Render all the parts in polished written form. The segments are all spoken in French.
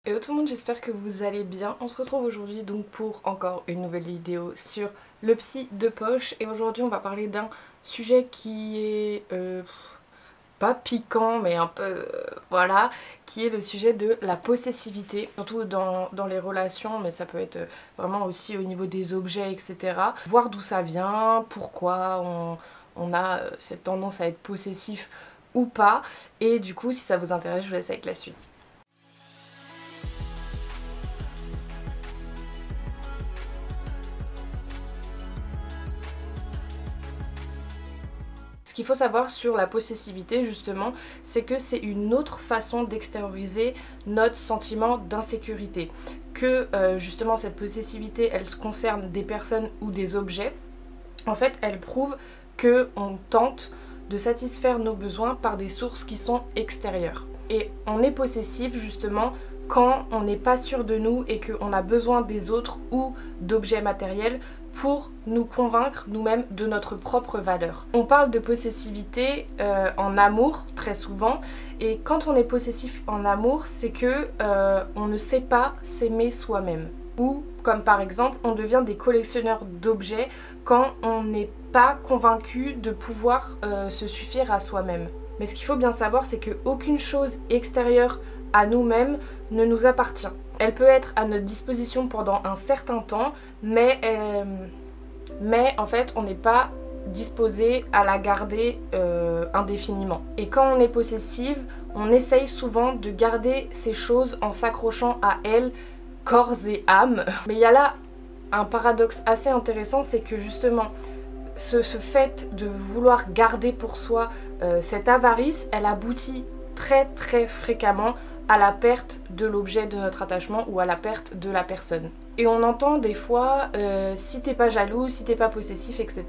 Hello tout le monde, j'espère que vous allez bien. On se retrouve aujourd'hui donc pour encore une nouvelle vidéo sur le psy de poche. Et aujourd'hui on va parler d'un sujet qui est pas piquant mais un peu voilà, qui est le sujet de la possessivité. Surtout dans les relations, mais ça peut être vraiment aussi au niveau des objets, etc. Voir d'où ça vient, pourquoi on a cette tendance à être possessif ou pas. Et du coup si ça vous intéresse, je vous laisse avec la suite. Ce qu'il faut savoir sur la possessivité justement, c'est que c'est une autre façon d'extérioriser notre sentiment d'insécurité. Que justement cette possessivité, elle se concerne des personnes ou des objets. En fait, elle prouve qu'on tente de satisfaire nos besoins par des sources qui sont extérieures. Et on est possessif justement quand on n'est pas sûr de nous et qu'on a besoin des autres ou d'objets matériels pour nous convaincre nous-mêmes de notre propre valeur. On parle de possessivité en amour très souvent, et quand on est possessif en amour, c'est que on ne sait pas s'aimer soi-même. Ou comme par exemple on devient des collectionneurs d'objets quand on n'est pas convaincu de pouvoir se suffire à soi-même. Mais ce qu'il faut bien savoir, c'est qu'aucune chose extérieure à nous-mêmes ne nous appartient. Elle peut être à notre disposition pendant un certain temps, mais en fait on n'est pas disposé à la garder indéfiniment. Et quand on est possessive, on essaye souvent de garder ces choses en s'accrochant à elles corps et âme. Mais il y a là un paradoxe assez intéressant, c'est que justement ce fait de vouloir garder pour soi cette avarice, elle aboutit très fréquemment à la perte de l'objet de notre attachement ou à la perte de la personne. Et on entend des fois si t'es pas jaloux, si t'es pas possessif, etc.,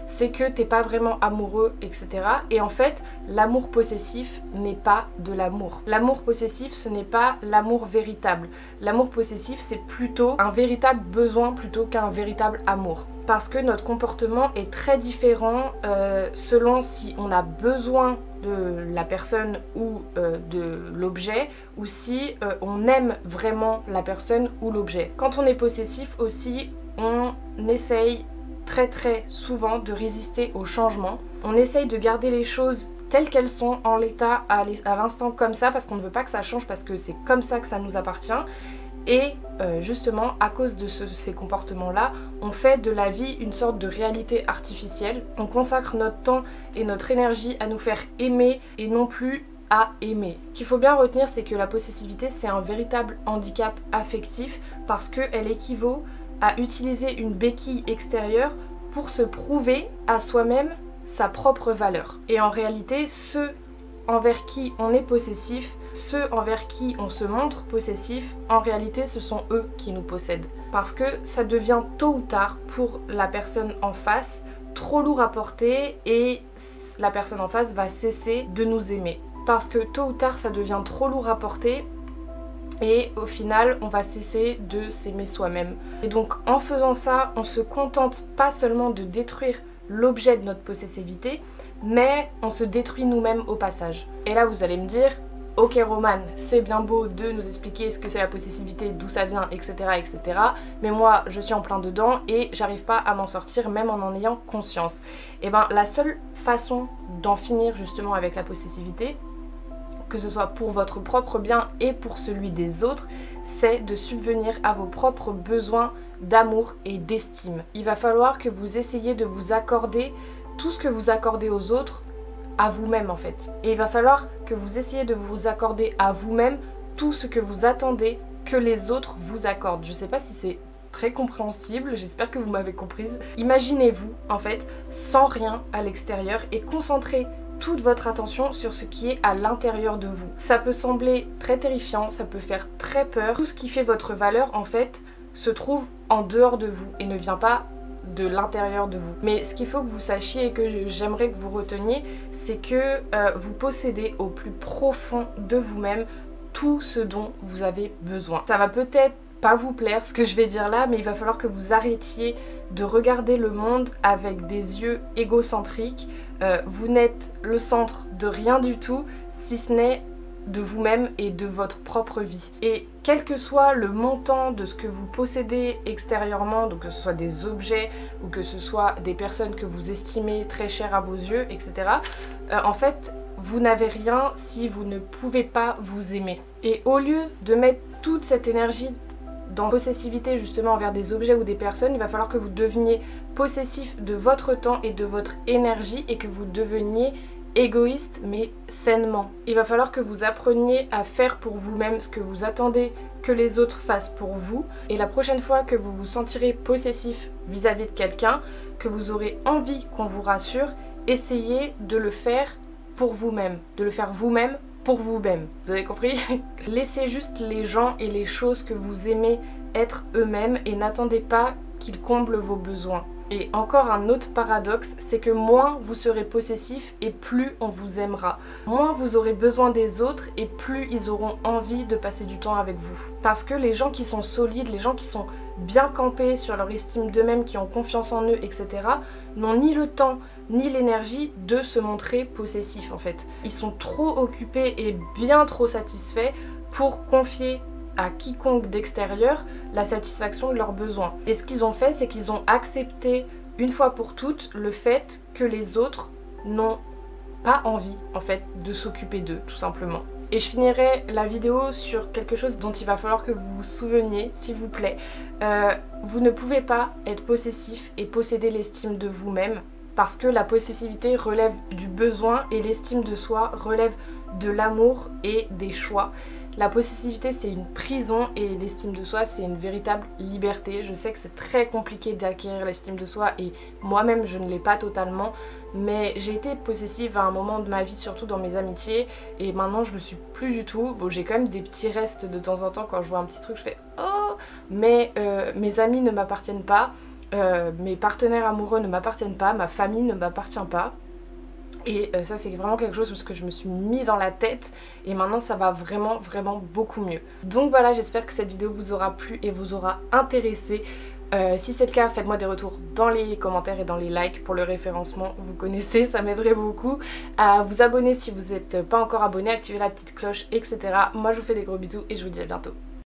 c'est que t'es pas vraiment amoureux, etc. Et en fait, l'amour possessif n'est pas de l'amour. L'amour possessif, ce n'est pas l'amour véritable. L'amour possessif, c'est plutôt un véritable besoin plutôt qu'un véritable amour. Parce que notre comportement est très différent selon si on a besoin de la personne ou de l'objet, ou si on aime vraiment la personne ou l'objet. Quand on est possessif aussi, on essaye très souvent de résister au changement. On essaye de garder les choses telles qu'elles sont en l'état à l'instant comme ça, parce qu'on ne veut pas que ça change, parce que c'est comme ça que ça nous appartient. Et justement, à cause de ces comportements-là, on fait de la vie une sorte de réalité artificielle. On consacre notre temps et notre énergie à nous faire aimer et non plus à aimer. Ce qu'il faut bien retenir, c'est que la possessivité, c'est un véritable handicap affectif parce qu'elle équivaut à utiliser une béquille extérieure pour se prouver à soi-même sa propre valeur. Et en réalité, ceux envers qui on est possessif, ceux envers qui on se montre possessif, en réalité ce sont eux qui nous possèdent. Parce que ça devient tôt ou tard pour la personne en face trop lourd à porter et la personne en face va cesser de nous aimer. Parce que tôt ou tard ça devient trop lourd à porter et au final on va cesser de s'aimer soi-même. Et donc en faisant ça, on se contente pas seulement de détruire l'objet de notre possessivité, mais on se détruit nous-mêmes au passage. Et là vous allez me dire, ok Romane, c'est bien beau de nous expliquer ce que c'est la possessivité, d'où ça vient, etc., etc. Mais moi je suis en plein dedans et j'arrive pas à m'en sortir même en ayant conscience. Et ben la seule façon d'en finir justement avec la possessivité, que ce soit pour votre propre bien et pour celui des autres, c'est de subvenir à vos propres besoins d'amour et d'estime. Il va falloir que vous essayiez de vous accorder tout ce que vous accordez aux autres à vous-même en fait. Et il va falloir que vous essayiez de vous accorder à vous-même tout ce que vous attendez que les autres vous accordent. Je sais pas si c'est très compréhensible, j'espère que vous m'avez comprise. Imaginez-vous en fait sans rien à l'extérieur et concentrez toute votre attention sur ce qui est à l'intérieur de vous. Ça peut sembler très terrifiant, ça peut faire très peur. Tout ce qui fait votre valeur en fait se trouve en dehors de vous et ne vient pas de l'intérieur de vous. Mais ce qu'il faut que vous sachiez et que j'aimerais que vous reteniez, c'est que vous possédez au plus profond de vous-même tout ce dont vous avez besoin. Ça va peut-être pas vous plaire ce que je vais dire là, mais il va falloir que vous arrêtiez de regarder le monde avec des yeux égocentriques. Vous n'êtes le centre de rien du tout, si ce n'est de vous-même et de votre propre vie. Et quel que soit le montant de ce que vous possédez extérieurement, donc que ce soit des objets ou que ce soit des personnes que vous estimez très chères à vos yeux, etc., en fait, vous n'avez rien si vous ne pouvez pas vous aimer. Et au lieu de mettre toute cette énergie dans possessivité justement envers des objets ou des personnes, il va falloir que vous deveniez possessif de votre temps et de votre énergie et que vous deveniez égoïste mais sainement. Il va falloir que vous appreniez à faire pour vous-même ce que vous attendez que les autres fassent pour vous, et la prochaine fois que vous vous sentirez possessif vis-à-vis de quelqu'un, que vous aurez envie qu'on vous rassure, essayez de le faire pour vous-même, de le faire vous-même pour vous-même. Vous avez compris? Laissez juste les gens et les choses que vous aimez être eux-mêmes et n'attendez pas qu'ils comblent vos besoins. Et encore un autre paradoxe, c'est que moins vous serez possessif et plus on vous aimera. Moins vous aurez besoin des autres et plus ils auront envie de passer du temps avec vous. Parce que les gens qui sont solides, les gens qui sont bien campés sur leur estime d'eux-mêmes, qui ont confiance en eux, etc., n'ont ni le temps ni l'énergie de se montrer possessifs en fait. Ils sont trop occupés et bien trop satisfaits pour confier à quiconque d'extérieur la satisfaction de leurs besoins. Et ce qu'ils ont fait, c'est qu'ils ont accepté une fois pour toutes le fait que les autres n'ont pas envie en fait de s'occuper d'eux, tout simplement. Et je finirai la vidéo sur quelque chose dont il va falloir que vous vous souveniez, s'il vous plaît. Vous ne pouvez pas être possessif et posséder l'estime de vous-même, parce que la possessivité relève du besoin et l'estime de soi relève de l'amour et des choix. La possessivité, c'est une prison et l'estime de soi, c'est une véritable liberté. Je sais que c'est très compliqué d'acquérir l'estime de soi et moi-même, je ne l'ai pas totalement. Mais j'ai été possessive à un moment de ma vie, surtout dans mes amitiés, et maintenant je le suis plus du tout. Bon, j'ai quand même des petits restes de temps en temps quand je vois un petit truc, je fais « oh !» Mais mes amis ne m'appartiennent pas, mes partenaires amoureux ne m'appartiennent pas, ma famille ne m'appartient pas. Et ça c'est vraiment quelque chose parce que je me suis mis dans la tête et maintenant ça va vraiment beaucoup mieux. Donc voilà, j'espère que cette vidéo vous aura plu et vous aura intéressé. Si c'est le cas, faites-moi des retours dans les commentaires et dans les likes pour le référencement, vous connaissez, ça m'aiderait beaucoup. À vous abonner si vous n'êtes pas encore abonné, activer la petite cloche, etc. Moi je vous fais des gros bisous et je vous dis à bientôt.